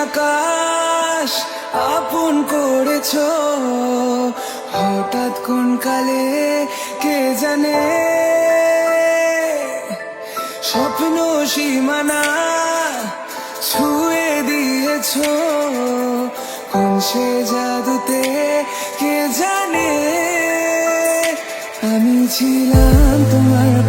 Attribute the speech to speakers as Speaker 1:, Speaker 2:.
Speaker 1: আকাশ আপন করেছো হঠাৎ কোন কালে কে জানে। স্বপ্ন সীমানা ছুঁয়ে দিয়েছো কোন সে জাদুতে কে জানে। আমি ছিলাম তোমার